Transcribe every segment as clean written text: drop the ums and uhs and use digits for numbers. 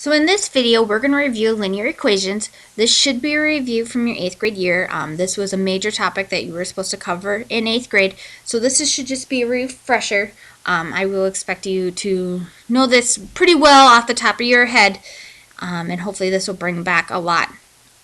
So in this video, we're going to review linear equations. This should be a review from your 8th grade year. This was a major topic that you were supposed to cover in 8th grade, so should just be a refresher. I will expect you to know this pretty well off the top of your head, and hopefully this will bring back a lot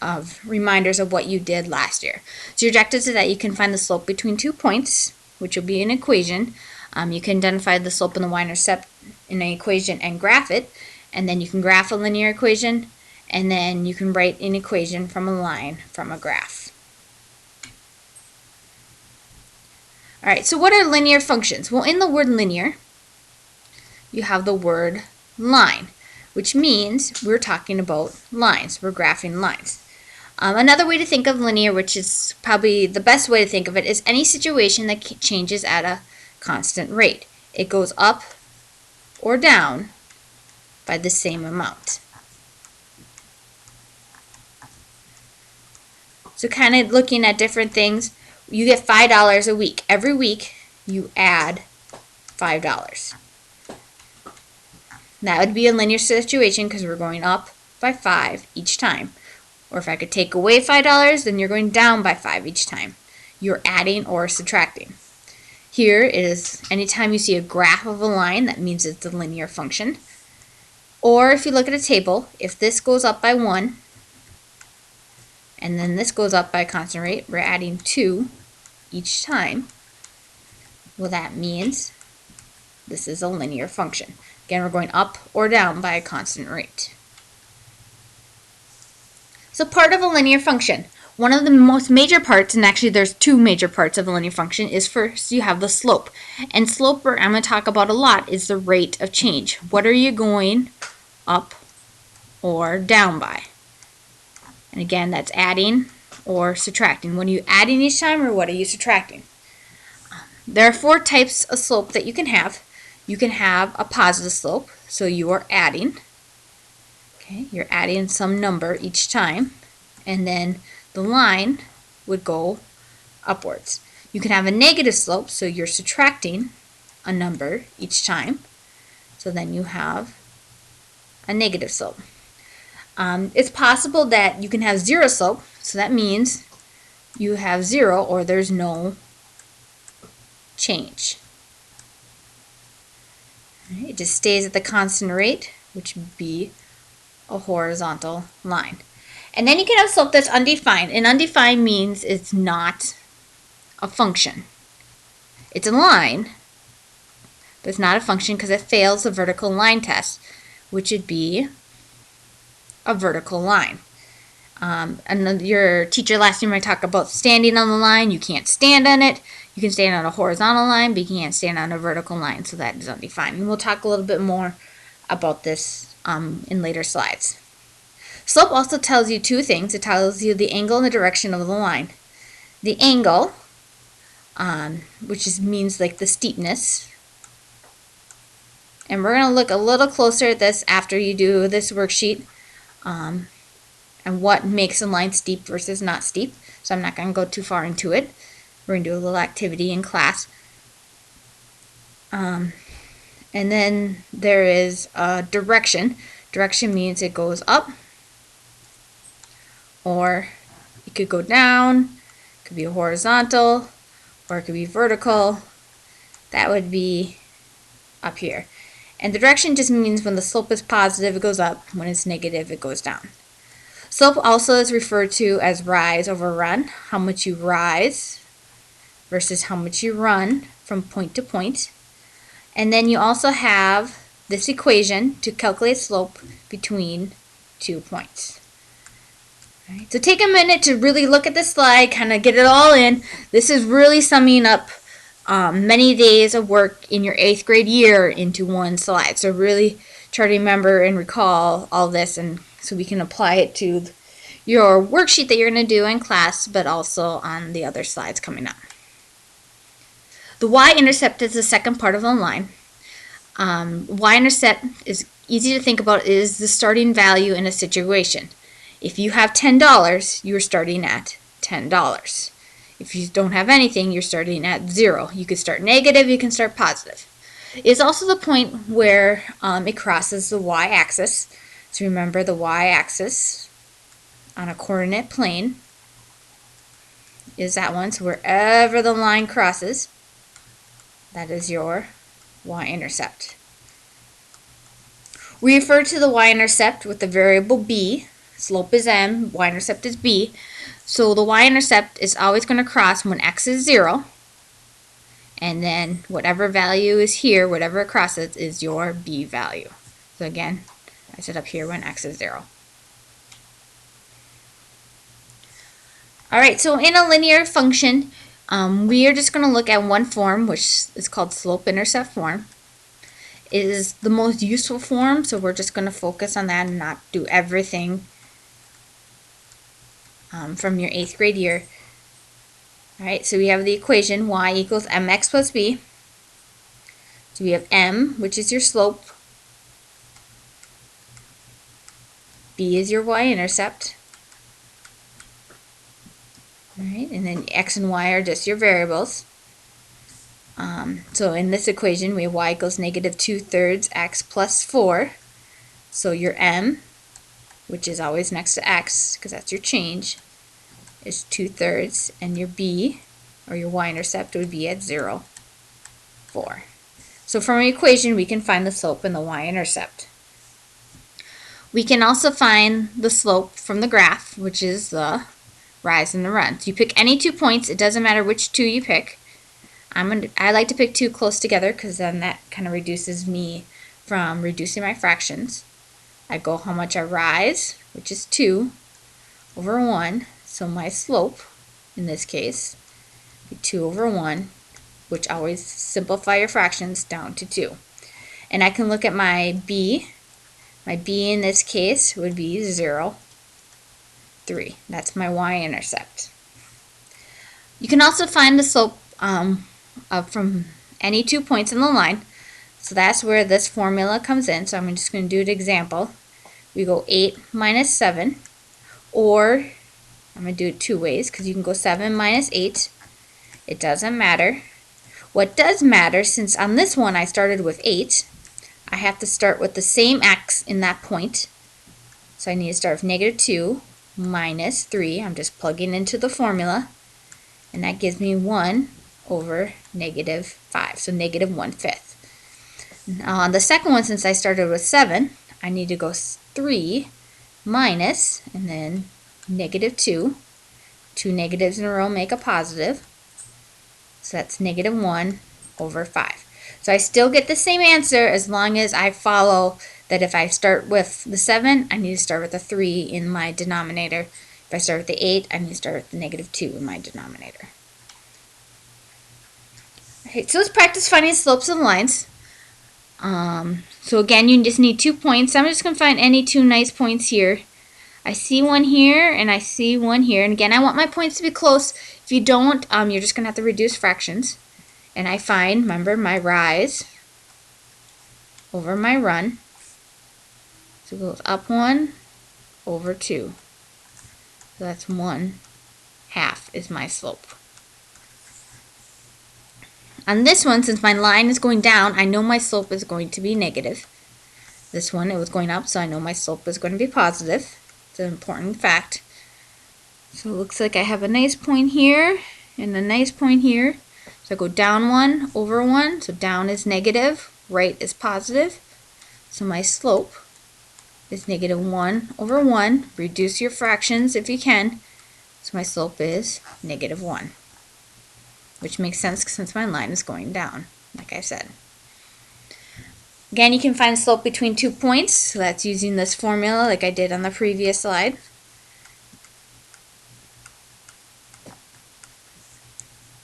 of reminders of what you did last year. So your objective is that you can find the slope between 2 points, which will be an equation. You can identify the slope and the y-intercept in an equation and graph it. And then you can graph a linear equation, and then you can write an equation from a line from a graph. Alright, so what are linear functions? Well, in the word linear, you have the word line, which means we're talking about lines. We're graphing lines. Another way to think of linear, which is probably the best way to think of it, is any situation that changes at a constant rate. It goes up or down by the same amount. So kind of looking at different things, you get $5 a week. Every week you add $5. That would be a linear situation because we're going up by 5 each time. Or if I could take away $5, then you're going down by 5 each time. You're adding or subtracting. Here is anytime you see a graph of a line, that means it's a linear function. Or if you look at a table, if this goes up by 1, and then this goes up by a constant rate, we're adding 2 each time. Well, that means this is a linear function. Again, we're going up or down by a constant rate. So part of a linear function, one of the most major parts, and actually there's 2 major parts of a linear function, is first you have the slope. And slope, I'm going to talk about a lot, is the rate of change. What are you going up or down by? And again, that's adding or subtracting. What are you adding each time, or what are you subtracting? There are 4 types of slope that you can have. You can have a positive slope, so you are adding. Okay, you're adding some number each time, and then the line would go upwards. You can have a negative slope, so you're subtracting a number each time. So then you have a negative slope. It's possible that you can have 0 slope, so that means you have 0 or there's no change. It just stays at the constant rate, which would be a horizontal line. And then you can have slope that's undefined. And undefined means it's not a function. It's a line, but it's not a function because it fails the vertical line test, which would be a vertical line. And your teacher last year might talk about standing on the line. You can't stand on it. You can stand on a horizontal line, but you can't stand on a vertical line, so that is undefined. And we'll talk a little bit more about this in later slides. Slope also tells you 2 things. It tells you the angle and the direction of the line. The angle, which means like the steepness. And we're going to look a little closer at this after you do this worksheet, and what makes a line steep versus not steep. So I'm not going to go too far into it. We're going to do a little activity in class. And then there is direction. Direction means it goes up, or it could go down. It could be horizontal, or it could be vertical. That would be up here. And the direction just means when the slope is positive, it goes up. When it's negative, it goes down. Slope also is referred to as rise over run. How much you rise versus how much you run from point to point. And then you also have this equation to calculate slope between 2 points. Right, so take a minute to really look at this slide, kind of get it all in. This is really summing up many days of work in your 8th grade year into one slide. So really try to remember and recall all this, and so we can apply it to your worksheet that you're going to do in class, but also on the other slides coming up. The y-intercept is the second part of the line. Y-intercept is easy to think about, is the starting value in a situation. If you have $10, you're starting at $10. If you don't have anything, you're starting at 0. You could start negative, you can start positive. It's also the point where it crosses the y-axis. So remember the y-axis on a coordinate plane is that one. So wherever the line crosses, that is your y-intercept. We refer to the y-intercept with the variable b. Slope is m, y-intercept is b. So the y-intercept is always going to cross when x is 0. And then whatever value is here, whatever it crosses, is your b value. So again, I set up here when x is 0. Alright, so in a linear function, we are just going to look at one form, which is called slope-intercept form. It is the most useful form, so we're just going to focus on that and not do everything from your 8th grade year. Alright, so we have the equation y equals mx plus b. So we have m, which is your slope. B is your y-intercept. Alright, and then x and y are just your variables. So in this equation, we have y equals negative 2/3 x plus 4. So your m, which is always next to x, because that's your change, is 2/3, and your b, or your y-intercept, would be at 0, 4. So from our equation, we can find the slope and the y-intercept. We can also find the slope from the graph, which is the rise and the run. So you pick any 2 points. It doesn't matter which 2 you pick. I like to pick 2 close together because then that kind of reduces me from reducing my fractions. I go how much I rise, which is 2 over 1. So my slope, in this case, be 2 over 1, which always simplify your fractions down to 2. And I can look at my b. My b in this case would be 0, 3. That's my y-intercept. You can also find the slope from any 2 points in the line. So that's where this formula comes in. So I'm just going to do an example. We go 8 minus 7, or I'm going to do it 2 ways because you can go 7 minus 8. It doesn't matter. What does matter, since on this one I started with 8, I have to start with the same x in that point. So I need to start with negative 2 minus 3. I'm just plugging into the formula. And that gives me 1 over negative 5. So negative 1/5. Now on the second one, since I started with 7, I need to go 3 minus, and then negative 2. 2 negatives in a row make a positive. So that's negative 1 over 5. So I still get the same answer as long as I follow that if I start with the 7, I need to start with the 3 in my denominator. If I start with the 8, I need to start with the negative 2 in my denominator. Okay, so let's practice finding slopes and lines. So again, you just need 2 points. I'm just going to find any 2 nice points here. I see one here, and I see one here. And again, I want my points to be close. If you don't, you're just going to have to reduce fractions. And I find, remember, my rise over my run. So it goes up 1 over 2. So that's 1/2 is my slope. On this one, since my line is going down, I know my slope is going to be negative. This one, it was going up, so I know my slope is going to be positive. It's an important fact. So it looks like I have a nice point here and a nice point here. So I go down 1 over 1, so down is negative, right is positive. So my slope is negative 1 over 1. Reduce your fractions if you can. So my slope is negative 1. Which makes sense since my line is going down, like I said. Again, you can find the slope between 2 points. So that's using this formula like I did on the previous slide.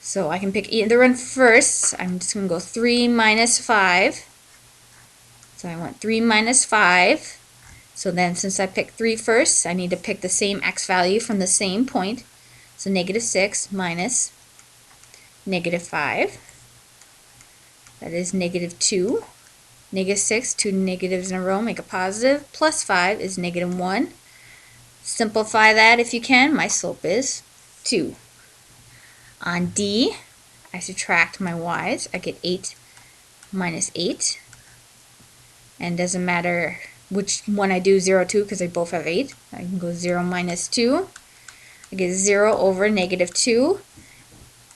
So I can pick either one first. I'm just going to go 3 minus 5. So I want 3 minus 5. So then since I picked 3 first, I need to pick the same x value from the same point. So negative 6 minus negative 5. That is negative 2. Negative 6, 2 negatives in a row make a positive. Plus 5 is negative 1. Simplify that if you can. My slope is 2. On D, I subtract my y's. I get 8 minus 8. And it doesn't matter which one I do 0 to because they both have 8. I can go 0 minus 2. I get 0 over negative 2,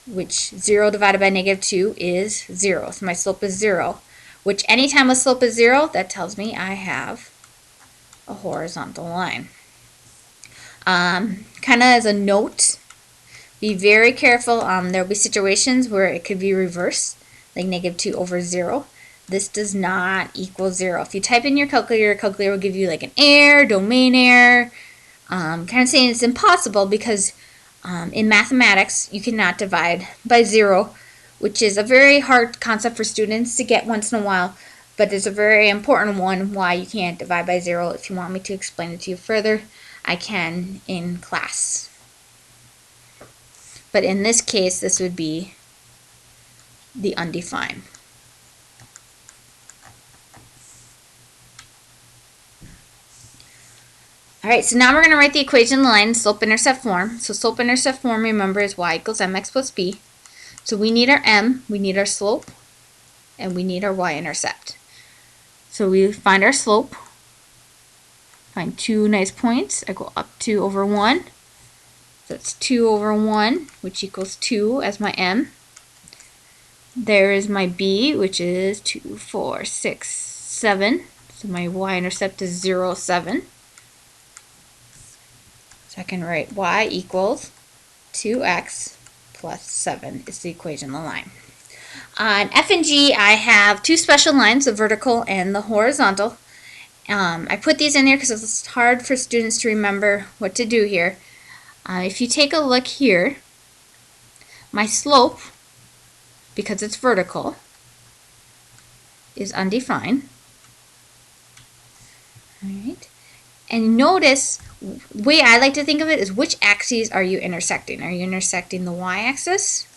which 0 divided by negative 2 is 0. So my slope is 0, which anytime a slope is 0, that tells me I have a horizontal line. Kind of as a note, be very careful. There will be situations where it could be reversed, like negative 2 over 0. This does not equal 0. If you type in your calculator will give you like an error, domain error, kind of saying it's impossible because in mathematics you cannot divide by 0, which is a very hard concept for students to get once in a while, but it's a very important one why you can't divide by 0. If you want me to explain it to you further, I can in class. But in this case, this would be the undefined. Alright, so now we're going to write the equation in the line in slope-intercept form. So slope-intercept form, remember, is y equals mx plus b. So we need our m, we need our slope, and we need our y-intercept. So we find our slope, find 2 nice points. I go up 2 over 1. So it's 2 over 1, which equals 2 as my m. There is my b, which is 2, 4, 6, 7. So my y-intercept is 0, 7. So I can write y equals 2x plus 7 is the equation in the line. On F and G, I have 2 special lines, the vertical and the horizontal. I put these in there because it's hard for students to remember what to do here. If you take a look here, my slope, because it's vertical, is undefined. Alright. And notice, the way I like to think of it is which axes are you intersecting? Are you intersecting the y-axis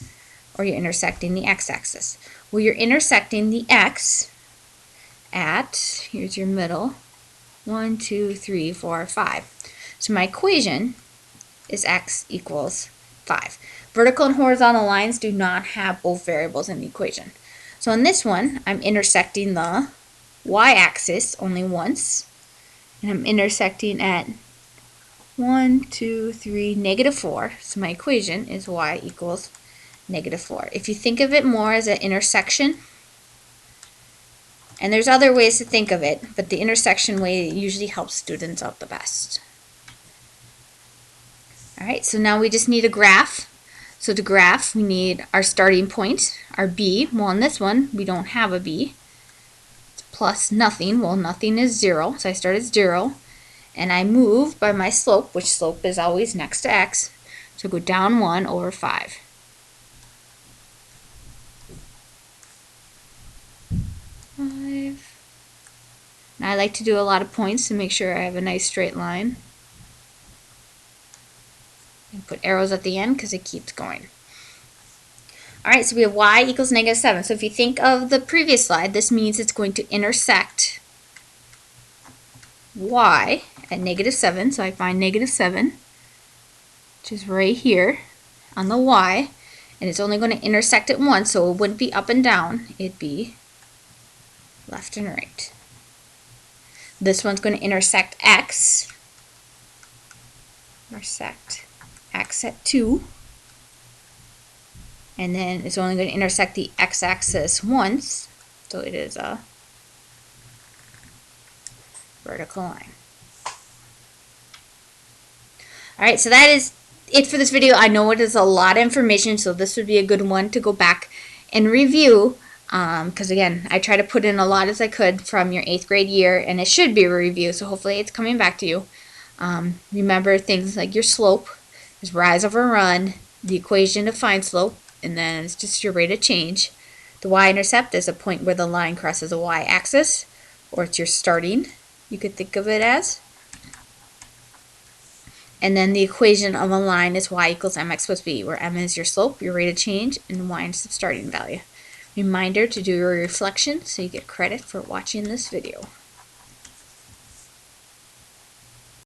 or are you intersecting the x-axis? Well, you're intersecting the x at, here's your middle, 1, 2, 3, 4, 5. So my equation is x equals 5. Vertical and horizontal lines do not have both variables in the equation. So in this one, I'm intersecting the y-axis only once, and I'm intersecting at 1, 2, 3, negative 4. So my equation is y equals negative 4. If you think of it more as an intersection, and there's other ways to think of it, but the intersection way usually helps students out the best. Alright, so now we just need a graph. So to graph, we need our starting point, our b. Well, in this one, we don't have a b. It's plus nothing. Well, nothing is 0, so I start at 0. And I move by my slope, which slope is always next to x. So go down 1 over 5. Now I like to do a lot of points to make sure I have a nice straight line. And put arrows at the end because it keeps going. Alright, so we have y equals negative 7. So if you think of the previous slide, this means it's going to intersect y at negative 7. So I find negative 7, which is right here on the y. And it's only going to intersect it once, so it wouldn't be up and down. It'd be left and right. This one's going to intersect x. Intersect x at 2. And then it's only going to intersect the x-axis once. So it is a vertical line. Alright, so that is it for this video. I know it is a lot of information, so this would be a good one to go back and review. Because again, I try to put in a lot as I could from your 8th grade year, and it should be a review, so hopefully it's coming back to you. Remember things like your slope is rise over run, the equation to find slope, and then it's just your rate of change. The y-intercept is a point where the line crosses a y-axis, or it's your starting, you could think of it as. And then the equation of a line is y equals mx plus b, where m is your slope, your rate of change, and y is the starting value. Reminder to do your reflection so you get credit for watching this video.